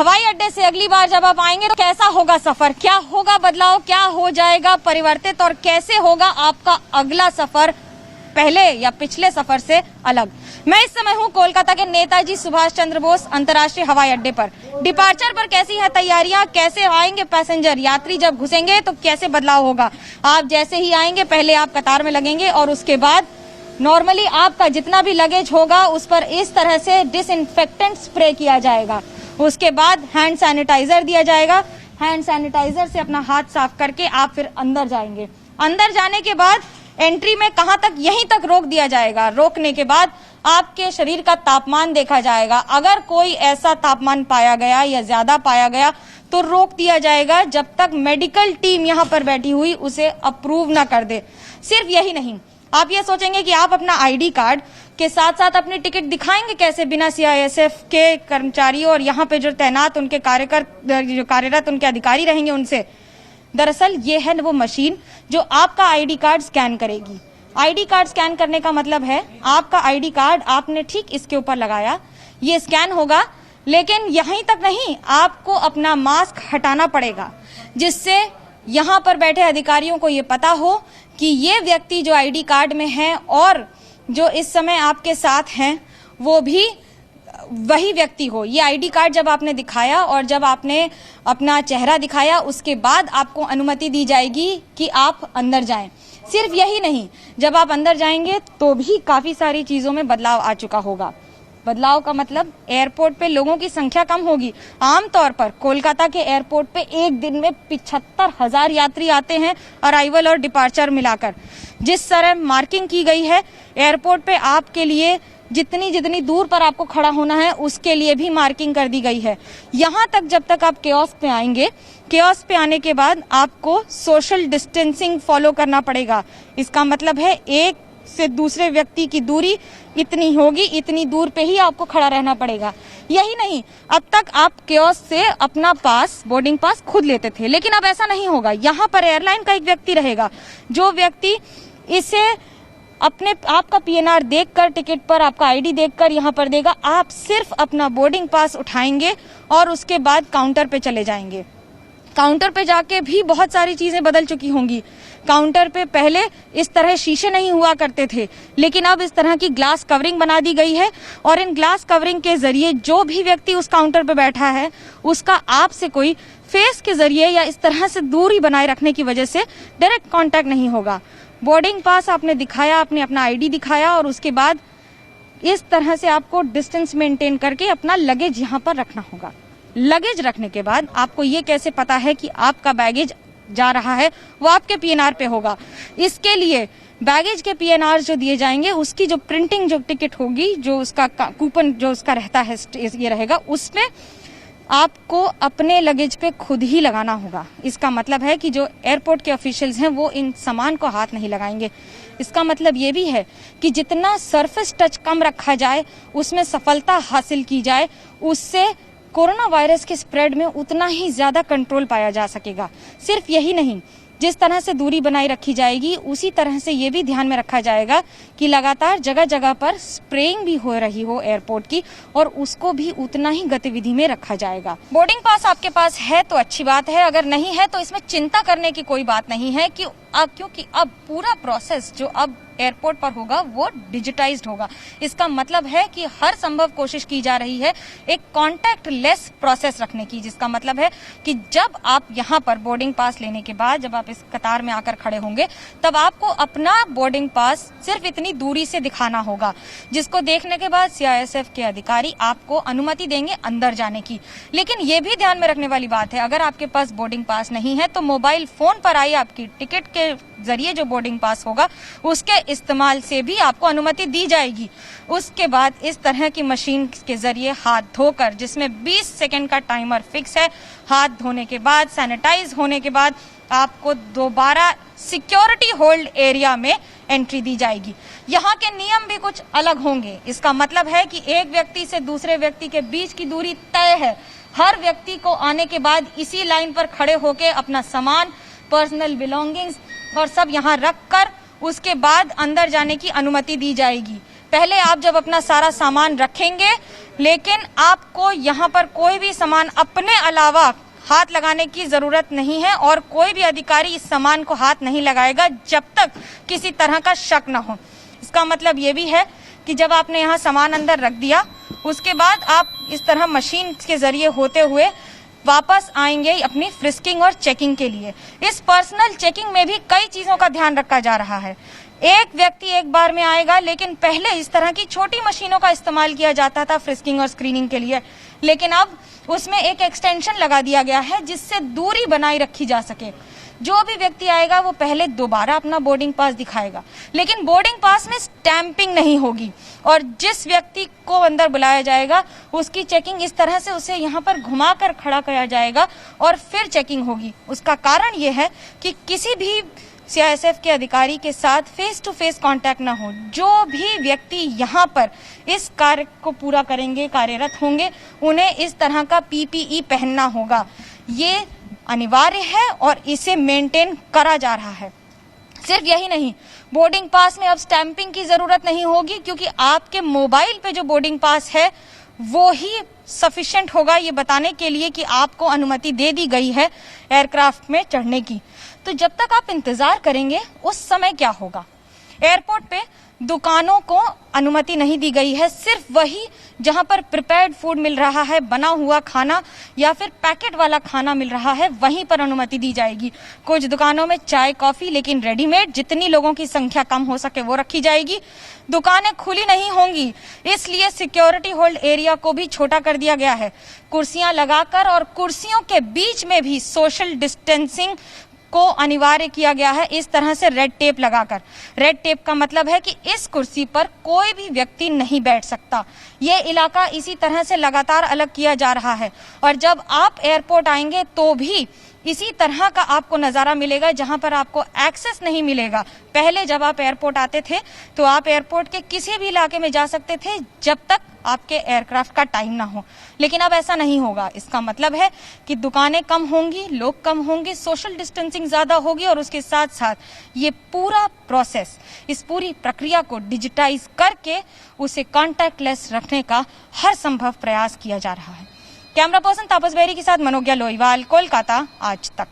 हवाई अड्डे से अगली बार जब आप आएंगे तो कैसा होगा सफर, क्या होगा बदलाव, क्या हो जाएगा परिवर्तित और कैसे होगा आपका अगला सफर पहले या पिछले सफर से अलग। मैं इस समय हूं कोलकाता के नेताजी सुभाष चंद्र बोस अंतर्राष्ट्रीय हवाई अड्डे पर। डिपार्चर पर कैसी है तैयारियां, कैसे आएंगे पैसेंजर, यात्री जब घुसेंगे तो कैसे बदलाव होगा। आप जैसे ही आएंगे पहले आप कतार में लगेंगे और उसके बाद नॉर्मली आपका जितना भी लगेज होगा उस पर इस तरह से डिसइंफेक्टेंट स्प्रे किया जाएगा। उसके बाद हैंड सैनिटाइजर दिया जाएगा। हैंड सैनिटाइजर से अपना हाथ साफ करके आप फिर अंदर जाएंगे। अंदर जाने के बाद एंट्री में कहां तक, यहीं तक रोक दिया जाएगा। रोकने के बाद आपके शरीर का तापमान देखा जाएगा। अगर कोई ऐसा तापमान पाया गया या ज्यादा पाया गया तो रोक दिया जाएगा जब तक मेडिकल टीम यहां पर बैठी हुई उसे अप्रूव ना कर दे। सिर्फ यही नहीं, आप ये सोचेंगे कि आप अपना आईडी कार्ड के साथ साथ अपनी टिकट दिखाएंगे कैसे बिना सीआईएसएफ के कर्मचारियों और यहाँ पे जो तैनात उनके जो कार्यरत उनके अधिकारी रहेंगे उनसे। दरअसल ये है वो मशीन जो आपका आईडी कार्ड स्कैन करेगी। आईडी कार्ड स्कैन करने का मतलब है आपका आईडी कार्ड आपने ठीक इसके ऊपर लगाया, ये स्कैन होगा, लेकिन यहीं तक नहीं, आपको अपना मास्क हटाना पड़ेगा जिससे यहाँ पर बैठे अधिकारियों को ये पता हो कि ये व्यक्ति जो आईडी कार्ड में है और जो इस समय आपके साथ हैं वो भी वही व्यक्ति हो। ये आईडी कार्ड जब आपने दिखाया और जब आपने अपना चेहरा दिखाया उसके बाद आपको अनुमति दी जाएगी कि आप अंदर जाएं। सिर्फ यही नहीं, जब आप अंदर जाएंगे तो भी काफी सारी चीजों में बदलाव आ चुका होगा। बदलाव का मतलब एयरपोर्ट पे लोगों की संख्या कम होगी। आमतौर पर कोलकाता के एयरपोर्ट पे एक दिन में 75,000 यात्री आते हैं अराइवल और डिपार्चर मिलाकर। जिस तरह मार्किंग की गई है एयरपोर्ट पे आपके लिए जितनी दूर पर आपको खड़ा होना है उसके लिए भी मार्किंग कर दी गई है। यहाँ तक जब तक आप कियोस्क पे आएंगे, कियोस्क पे आने के बाद आपको सोशल डिस्टेंसिंग फॉलो करना पड़ेगा। इसका मतलब है एक से दूसरे व्यक्ति की दूरी इतनी होगी, इतनी दूर पे ही आपको खड़ा रहना पड़ेगा। यही नहीं, अब तक आप कियोस्क से अपना पास, बोर्डिंग पास खुद लेते थे, लेकिन अब ऐसा नहीं होगा। यहाँ पर एयरलाइन का एक व्यक्ति रहेगा जो व्यक्ति इसे अपने आपका पीएनआर देखकर, टिकट पर आपका आईडी देखकर यहाँ पर देगा। आप सिर्फ अपना बोर्डिंग पास उठाएंगे और उसके बाद काउंटर पे चले जाएंगे। काउंटर पे जाके भी बहुत सारी चीजें बदल चुकी होंगी। काउंटर पे पहले इस तरह शीशे नहीं हुआ करते थे, लेकिन अब इस तरह की ग्लास कवरिंग बना दी गई है और इन ग्लास कवरिंग के जरिए जो भी व्यक्ति उस काउंटर पे बैठा है उसका आपसे कोई फेस के जरिए या इस तरह से दूरी बनाए रखने की वजह से डायरेक्ट कांटेक्ट नहीं होगा। बोर्डिंग पास आपने दिखाया, आपने अपना आईडी दिखाया और उसके बाद इस तरह से आपको डिस्टेंस मेंटेन करके अपना लगेज यहाँ पर रखना होगा। लगेज रखने के बाद आपको ये कैसे पता है कि आपका बैगेज जा रहा है, वो आपके पीएनआर पे होगा। इसके लिए बैगेज के पीएनआर जो दिए जाएंगे उसकी जो प्रिंटिंग, जो टिकट होगी, जो उसका कूपन जो उसका रहता है, ये रहेगा, उसमें आपको अपने लगेज पे खुद ही लगाना होगा। इसका मतलब है कि जो एयरपोर्ट के ऑफिशियल्स हैं वो इन सामान को हाथ नहीं लगाएंगे। इसका मतलब ये भी है कि जितना सरफेस टच कम रखा जाए, उसमें सफलता हासिल की जाए, उससे कोरोना वायरस के स्प्रेड में उतना ही ज्यादा कंट्रोल पाया जा सकेगा। सिर्फ यही नहीं, जिस तरह से दूरी बनाई रखी जाएगी उसी तरह से ये भी ध्यान में रखा जाएगा कि लगातार जगह जगह पर स्प्रेइंग भी हो रही हो एयरपोर्ट की और उसको भी उतना ही गतिविधि में रखा जाएगा। बोर्डिंग पास आपके पास है तो अच्छी बात है, अगर नहीं है तो इसमें चिंता करने की कोई बात नहीं है क्योंकि अब पूरा प्रोसेस जो अब एयरपोर्ट पर होगा वो डिजिटाइज्ड होगा। इसका मतलब है कि हर संभव कोशिश की जा रही है एक कॉन्टैक्ट लेस प्रोसेस रखने की, जिसका मतलब है कि जब आप यहाँ पर बोर्डिंग पास लेने के बाद जब आप इस कतार में आकर खड़े होंगे तब आपको अपना बोर्डिंग पास सिर्फ इतनी दूरी से दिखाना होगा, जिसको देखने के बाद सीआईएसएफ के अधिकारी आपको अनुमति देंगे अंदर जाने की। लेकिन ये भी ध्यान में रखने वाली बात है, अगर आपके पास बोर्डिंग पास नहीं है तो मोबाइल फोन पर आई आपकी टिकट के जरिए जो बोर्डिंग पास होगा उसके इस्तेमाल से भी आपको अनुमति दी जाएगी। उसके बाद इस तरह की मशीन के जरिए हाथ धोकर, जिसमें 20 सेकंड का टाइमर फिक्स है, हाथ धोने के बाद, सैनिटाइज होने के बाद आपको दोबारा सिक्योरिटी होल्ड एरिया में एंट्री दी जाएगी। यहाँ के नियम भी कुछ अलग होंगे। इसका मतलब है कि एक व्यक्ति से दूसरे व्यक्ति के बीच की दूरी तय है। हर व्यक्ति को आने के बाद इसी लाइन पर खड़े होकर अपना सामान, पर्सनल बिलोंगिंग्स और सब यहाँ रख कर उसके बाद अंदर जाने की अनुमति दी जाएगी। पहले आप जब अपना सारा सामान रखेंगे, लेकिन आपको यहाँ पर कोई भी सामान अपने अलावा हाथ लगाने की जरूरत नहीं है और कोई भी अधिकारी इस सामान को हाथ नहीं लगाएगा जब तक किसी तरह का शक न हो। इसका मतलब ये भी है कि जब आपने यहाँ सामान अंदर रख दिया, उसके बाद आप इस तरह मशीन के जरिए होते हुए वापस आएंगे अपनी फ्रिस्किंग और चेकिंग के लिए। इस पर्सनल चेकिंग में भी कई चीजों का ध्यान रखा जा रहा है। एक व्यक्ति एक बार में आएगा, लेकिन पहले इस तरह की छोटी मशीनों का इस्तेमाल किया जाता था फ्रिस्किंग और स्क्रीनिंग के लिए, लेकिन अब उसमें एक एक्सटेंशन लगा दिया गया है जिससे दूरी बनाए रखी जा सके। जो भी व्यक्ति आएगा वो पहले दोबारा अपना बोर्डिंग पास दिखाएगा, लेकिन बोर्डिंग पास में स्टैंपिंग नहीं होगी और जिस व्यक्ति को अंदर बुलाया जाएगा उसकी चेकिंग इस तरह से उसे यहाँ पर घुमाकर खड़ा किया जाएगा और फिर चेकिंग होगी। उसका कारण ये है कि किसी भी सीआईएसएफ के अधिकारी के साथ फेस टू फेस कांटेक्ट ना हो। जो भी व्यक्ति यहाँ पर इस कार्य को पूरा करेंगे, कार्यरत होंगे, उन्हें इस तरह का पीपीई पहनना होगा। ये अनिवार्य है और इसे मेंटेन करा जा रहा है। सिर्फ यही नहीं, बोर्डिंग पास में अब स्टैंपिंग की जरूरत नहीं होगी, क्योंकि आपके मोबाइल पे जो बोर्डिंग पास है वो ही सफिशिएंट होगा ये बताने के लिए कि आपको अनुमति दे दी गई है एयरक्राफ्ट में चढ़ने की। तो जब तक आप इंतजार करेंगे उस समय क्या होगा? एयरपोर्ट पे दुकानों को अनुमति नहीं दी गई है, सिर्फ वही जहां पर प्रिपेयर्ड फूड मिल रहा है, बना हुआ खाना या फिर पैकेट वाला खाना मिल रहा है, वहीं पर अनुमति दी जाएगी। कुछ दुकानों में चाय कॉफी, लेकिन रेडीमेड, जितनी लोगों की संख्या कम हो सके वो रखी जाएगी। दुकानें खुली नहीं होंगी, इसलिए सिक्योरिटी होल्ड एरिया को भी छोटा कर दिया गया है। कुर्सियां लगाकर और कुर्सियों के बीच में भी सोशल डिस्टेंसिंग को अनिवार्य किया गया है, इस तरह से रेड टेप लगाकर। रेड टेप का मतलब है कि इस कुर्सी पर कोई भी व्यक्ति नहीं बैठ सकता। ये इलाका इसी तरह से लगातार अलग किया जा रहा है और जब आप एयरपोर्ट आएंगे तो भी इसी तरह का आपको नजारा मिलेगा, जहां पर आपको एक्सेस नहीं मिलेगा। पहले जब आप एयरपोर्ट आते थे तो आप एयरपोर्ट के किसी भी इलाके में जा सकते थे जब तक आपके एयरक्राफ्ट का टाइम ना हो, लेकिन अब ऐसा नहीं होगा। इसका मतलब है कि दुकानें कम होंगी, लोग कम होंगे, सोशल डिस्टेंसिंग ज्यादा होगी और उसके साथ साथ ये पूरा प्रोसेस, इस पूरी प्रक्रिया को डिजिटाइज करके उसे कॉन्टैक्टलेस रखने का हर संभव प्रयास किया जा रहा है। कैमरा पर्सन तापस बेरी के साथ मनोज्ञा लोईवाल, कोलकाता, आज तक।